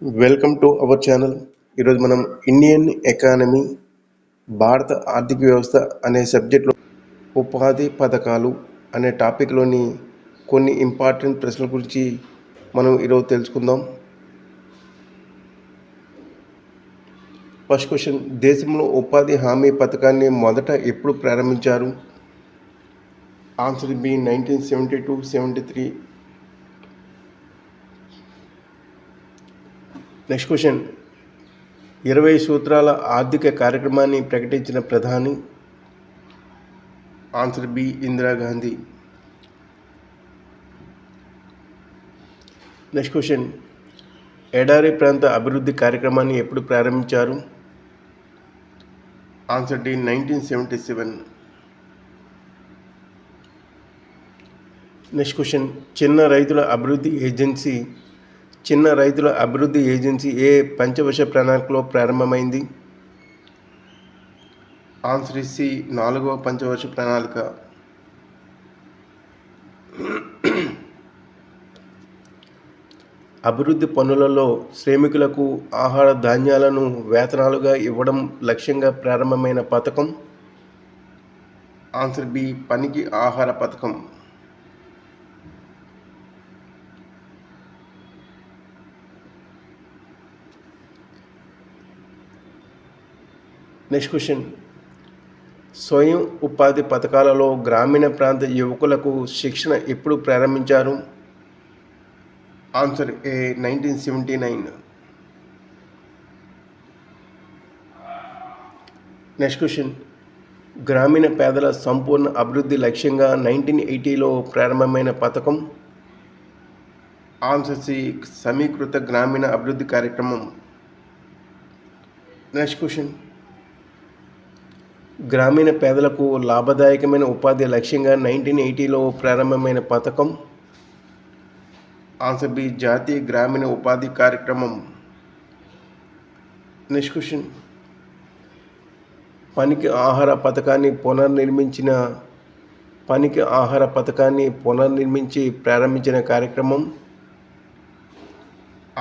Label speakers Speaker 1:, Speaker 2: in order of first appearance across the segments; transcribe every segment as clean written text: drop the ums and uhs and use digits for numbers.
Speaker 1: Welcome to our channel. ఈరోజు మనం Indian economy, భారత ఆర్థిక వ్యవస్థ అనే సబ్జెక్ట్లో ఉపాధి పథకాలు అనే టాపిక్లోని కొన్ని ఇంపార్టెంట్ ప్రశ్నల గురించి మనం ఈరోజు తెలుసుకుందాం. ఫస్ట్ క్వశ్చన్, దేశంలో ఉపాధి హామీ పథకాన్ని మొదట ఎప్పుడు ప్రారంభించారు? Answer B 1972-73. నెక్స్ట్ క్వశ్చన్, 20 సూత్రాల ఆర్థిక కార్యక్రమాన్ని ప్రకటించిన ప్రధాని? Answer B Indira Gandhi. Next question, ఎడారి ప్రాంత అభివృద్ధి కార్యక్రమాన్ని ఎప్పుడు ప్రారంభించారు? Answer D 1977. నెక్స్ట్ క్వశ్చన్, చిన్న రైతుల అభివృద్ధి ఏజెన్సీ ఏ పంచవర్ష ప్రణాళికలో ప్రారంభమైంది? ఆన్సర్ సి 4వ పంచవర్ష ప్రణాళిక. అభివృద్ధి పనులలో శ్రామికులకు ఆహార ధాన్యాలను వేతనాలుగా ఇవ్వడం లక్ష్యంగా ప్రారంభమైన పథకం? ఆన్సర్ బి పనికి ఆహార పథకం. నెక్స్ట్ క్వశ్చన్, స్వయం ఉపాధి పథకాలలో గ్రామీణ ప్రాంత యువకులకు శిక్షణ ఎప్పుడు ప్రారంభించారు? ఆన్సర్ ఏ 1979. నెక్స్ట్ క్వశ్చన్, గ్రామీణ పేదల సంపూర్ణ అభివృద్ధి లక్ష్యంగా 1980లో ప్రారంభమైన పథకం? ఆన్సర్ సి సమీకృత గ్రామీణ అభివృద్ధి కార్యక్రమం. నెక్స్ట్ క్వశ్చన్, గ్రామీణ పేదలకు లాభదాయకమైన ఉపాధి లక్ష్యంగా 1980లో ప్రారంభమైన పథకం? ఆన్సర్ బి జాతీయ గ్రామీణ ఉపాధి కార్యక్రమం. నెక్స్ట్ క్వశ్చన్, పనికి ఆహార పథకాన్ని పునర్నిర్మించి ప్రారంభించిన కార్యక్రమం?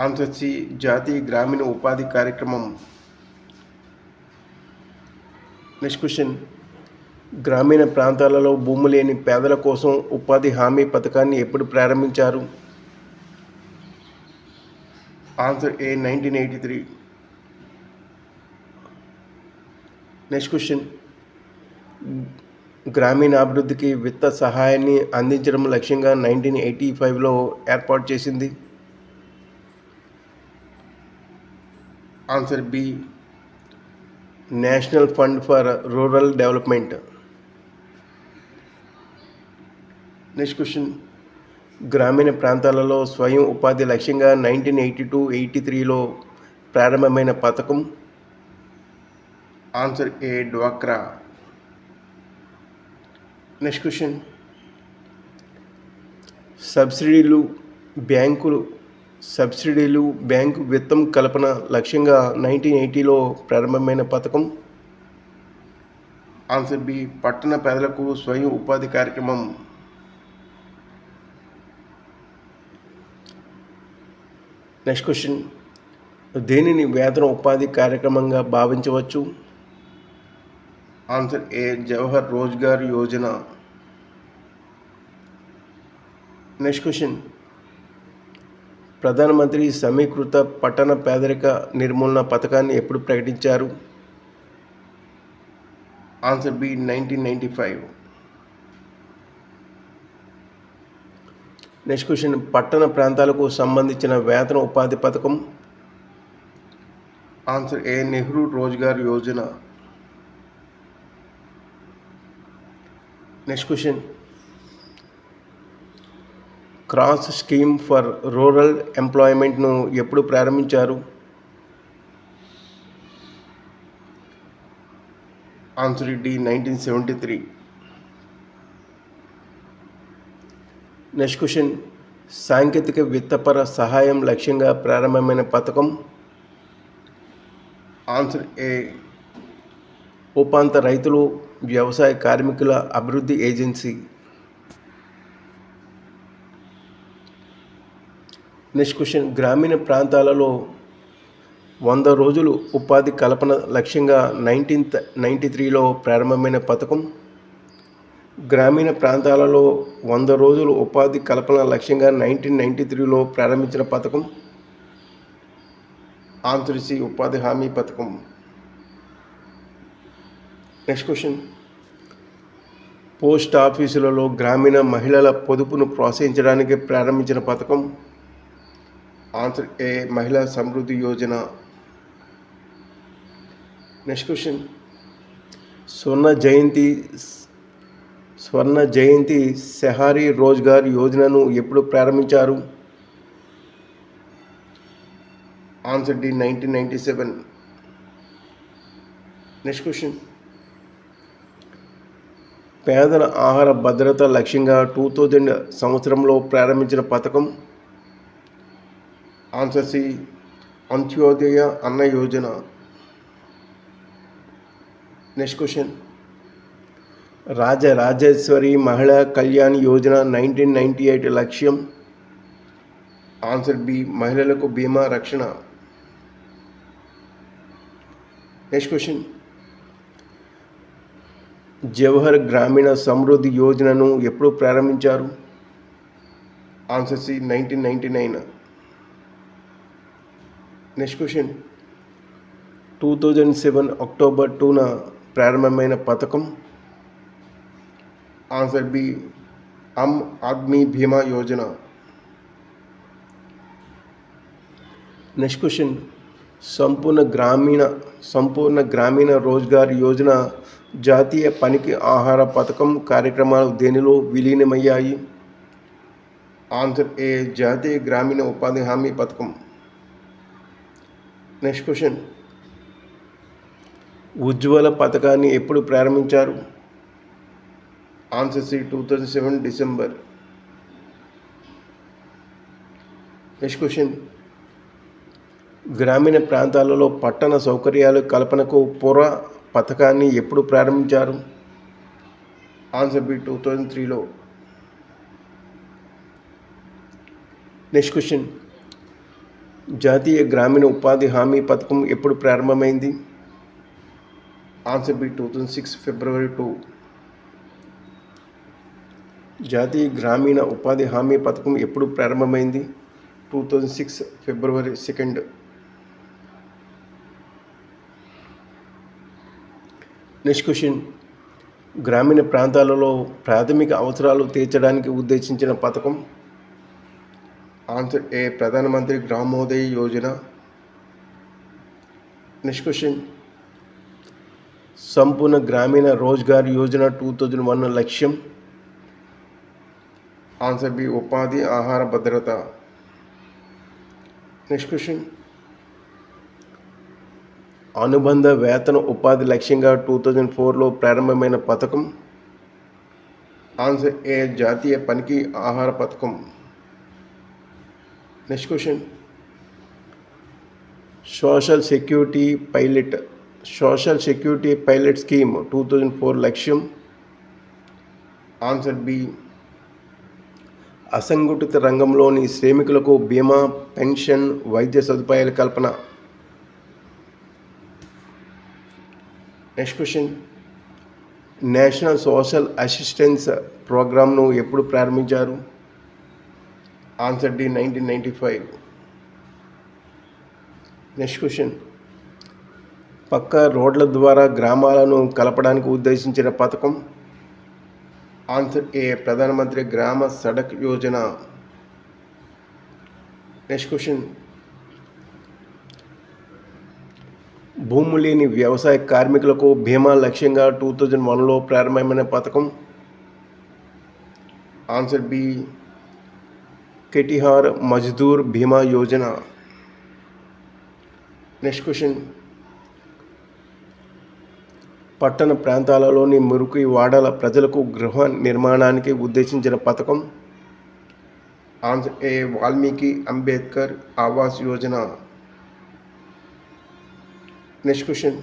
Speaker 1: ఆన్సర్ సి జాతీయ గ్రామీణ ఉపాధి కార్యక్రమం. నెక్స్ట్ క్వశ్చన్, గ్రామీణ ప్రాంతాలలో భూమి లేని పేదల కోసం ఉపాధి హామీ పథకాన్ని ఎప్పుడు ప్రారంభించారు? Answer A 1983. నెక్స్ట్ క్వశ్చన్, గ్రామీణాభివృద్ధికి విత్త సహాయాన్ని అందించడం లక్ష్యంగా 1985లో ఏర్పాటు చేసింది? Answer B National Fund for Rural Development. Next question, గ్రామీణ ప్రాంతాలలో స్వయం ఉపాధి లక్ష్యంగా 1982-83లో ప్రారంభమైన పథకం? ఆన్సర్ ఏ డ్వాక్రా. నెక్స్ట్ క్వశ్చన్, సబ్సిడీలు బ్యాంకు విత్తం కల్పన లక్ష్యంగా 1980లో ప్రారంభమైన పథకం? ఆన్సర్ బి పట్టణ పేదలకు స్వయం ఉపాధి కార్యక్రమం. నెక్స్ట్ క్వశ్చన్, దేనిని వేతన ఉపాధి కార్యక్రమంగా భావించవచ్చు? ఆన్సర్ ఏ జవహర్ రోజ్గార్ యోజన. నెక్స్ట్ క్వశ్చన్, ప్రధానమంత్రి సమీకృత పట్టణ పేదరిక నిర్మూలన పథకాన్ని ఎప్పుడు ప్రకటించారు? Answer B 1995. నెక్స్ట్ క్వశ్చన్, పట్టణ ప్రాంతాలకు సంబంధించిన వేతన ఉపాధి పథకం? Answer A Nehru Rozgar Yojana. Next question, crash scheme for rural ఎంప్లాయ్మెంట్ను ఎప్పుడు ప్రారంభించారు? Answer D 1973. నెక్స్ట్ క్వశ్చన్, సాంకేతిక విత్తపర సహాయం లక్ష్యంగా ప్రారంభమైన పథకం? ఆన్సర్ ఏ ఉపాంత రైతులు వ్యవసాయ కార్మికుల అభివృద్ధి ఏజెన్సీ. నెక్స్ట్ క్వశ్చన్, గ్రామీణ ప్రాంతాలలో 100 రోజులు ఉపాధి కల్పన లక్ష్యంగా 1993లో ప్రారంభమైన పథకం. గ్రామీణ ప్రాంతాలలో 100 రోజులు ఉపాధి కల్పన లక్ష్యంగా 1993లో ప్రారంభించిన పథకం. ఆన్సర్ సి ఉపాధి హామీ పథకం. Next question. పోస్ట్ ఆఫీసులలో గ్రామీణ మహిళల పొదుపును ప్రోత్సహించడానికి ప్రారంభించిన పథకం. ఆన్సర్ ఏ మహిళా సమృద్ధి యోజన. Next question. స్వర్ణ జయంతి శహరీ రోజ్గార్ యోజనను ఎప్పుడు ప్రారంభించారు? Answer D 1997. Next question. పేదల ఆహార భద్రత లక్ష్యంగా 2000 సంవత్సరంలో ప్రారంభించిన పథకం. ఆన్సర్ సి అంత్యోదయ అన్న యోజన. Next question. రాజరాజేశ్వరి మహిళా కళ్యాణ్ యోజన 1998 లక్ష్యం. ఆన్సర్ బి మహిళలకు బీమా రక్షణ. Next question. జవహర్ గ్రామీణ సమృద్ధి యోజనను ఎప్పుడు ప్రారంభించారు? Answer C 1999. Next question. 2007 October 2న ప్రారంభమైన పథకం. ఆన్సర్ బి ఆమ్ ఆద్మీ బీమా యోజన. Next question. సంపూర్ణ గ్రామీణ రోజ్గార్ యోజన జాతీయ పనికి ఆహార పథకం కార్యక్రమాలు దేనిలో విలీనమయ్యాయి? ఆన్సర్ ఏ జాతీయ గ్రామీణ ఉపాధి హామీ పథకం. Next question. ఉజ్వల పథకాన్ని ఎప్పుడు ప్రారంభించారు? Answer C 2007 December. Next question. గ్రామీణ ప్రాంతాలలో పట్టణ సౌకర్యాల కల్పనకు పుర పథకాన్ని ఎప్పుడు ప్రారంభించారు? ఆన్సర్ బి 2003లో. Next question. జాతీయ గ్రామీణ ఉపాధి హామీ పథకం ఎప్పుడు ప్రారంభమైంది? ఆన్సర్ బి 2006 ఫిబ్రవరి 2. జాతీయ గ్రామీణ ఉపాధి హామీ పథకం ఎప్పుడు ప్రారంభమైంది? 2006 ఫిబ్రవరి 2. Next question. గ్రామీణ ప్రాంతాలలో ప్రాథమిక అవసరాలు తీర్చడానికి ఉద్దేశించిన పథకం. ఆన్సర్ ఏ ప్రధానమంత్రి గ్రామోదయ యోజన. Next question. సంపూర్ణ గ్రామీణ రోజ్గార్ యోజన 2001 లక్ష్యం. ఆన్సర్ బి ఉపాధి ఆహార భద్రత. Next question. అనుబంధ వేతన ఉపాధి లక్ష్యంగా 2004లో ప్రారంభమైన పథకం. ఆన్సర్ ఏ జాతీయ పనికి ఆహార పథకం. Next question. Social security pilot scheme 2004 లక్ష్యం. ఆన్సర్ బి అసంఘటిత రంగంలోని శ్రామికులకు బీమా, పెన్షన్, వైద్య సదుపాయాల కల్పన. Next question. National social assistance ప్రోగ్రామ్ను ఎప్పుడు ప్రారంభించారు? Answer D 1995. Next question. పక్కా రోడ్ల ద్వారా గ్రామాలను కలపడానికి ఉద్దేశించిన పథకం. ఆన్సర్ ఏ ప్రధానమంత్రి గ్రామ సడక్ యోజన. Next question. భూమి లేని వ్యవసాయ కార్మికులకు బీమా లక్ష్యంగా 2001లో ప్రారంభమైన పథకం. ఆన్సర్ బి కెటిహార్ మజ్దూర్ బీమా యోజన. Next question. పట్టణ ప్రాంతాలలోని మురికి వాడల ప్రజలకు గృహ నిర్మాణానికి ఉద్దేశించిన పథకం. Answer A Valmiki Ambedkar Awas Yojana. Next question.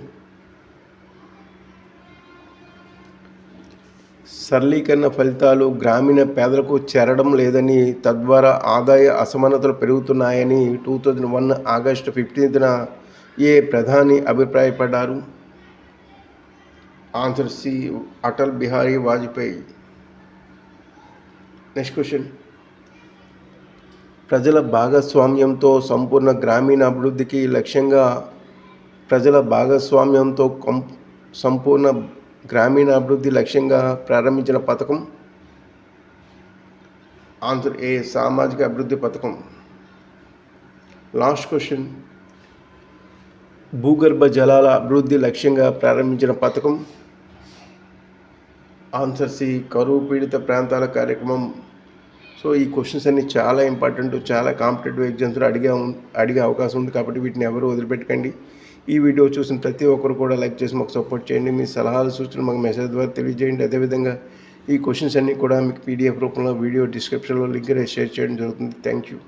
Speaker 1: సరళీకరణ ఫలితాలు గ్రామీణ పేదలకు చేరడం లేదని, తద్వారా ఆదాయ అసమానతలు పెరుగుతున్నాయని 2001 ఆగస్టు 15న ఏ ప్రధాని అభిప్రాయపడ్డారు? Answer C, Atal Bihari Vajpayee. Next question. ప్రజల భాగస్వామ్యంతో సంపూర్ణ గ్రామీణాభివృద్ధికి లక్ష్యంగా సంపూర్ణ గ్రామీణాభివృద్ధి లక్ష్యంగా ప్రారంభించిన పథకం? ఆన్సర్ ఏ, సామాజిక అభివృద్ధి పథకం. Last question. భూగర్భ జలాల అభివృద్ధి లక్ష్యంగా ప్రారంభించిన పథకం? ఆన్సర్ సి, కరువు పీడిత ప్రాంతాల కార్యక్రమం. సో ఈ క్వశ్చన్స్ అన్ని చాలా ఇంపార్టెంట్, చాలా కాంపిటేటివ్ ఎగ్జామ్స్లో అడిగే అవకాశం ఉంది, కాబట్టి వీటిని ఎవరు వదిలిపెట్టకండి. ఈ వీడియో చూసిన ప్రతి ఒక్కరు కూడా లైక్ చేసి మాకు సపోర్ట్ చేయండి. మీ సలహాలు సూచనలు మాకు మెసేజ్ ద్వారా తెలియజేయండి. అదేవిధంగా ఈ క్వశ్చన్స్ అన్నీ కూడా మీకు PDF రూపంలో వీడియో డిస్క్రిప్షన్లో లింక్ షేర్ చేయడం జరుగుతుంది. Thank you.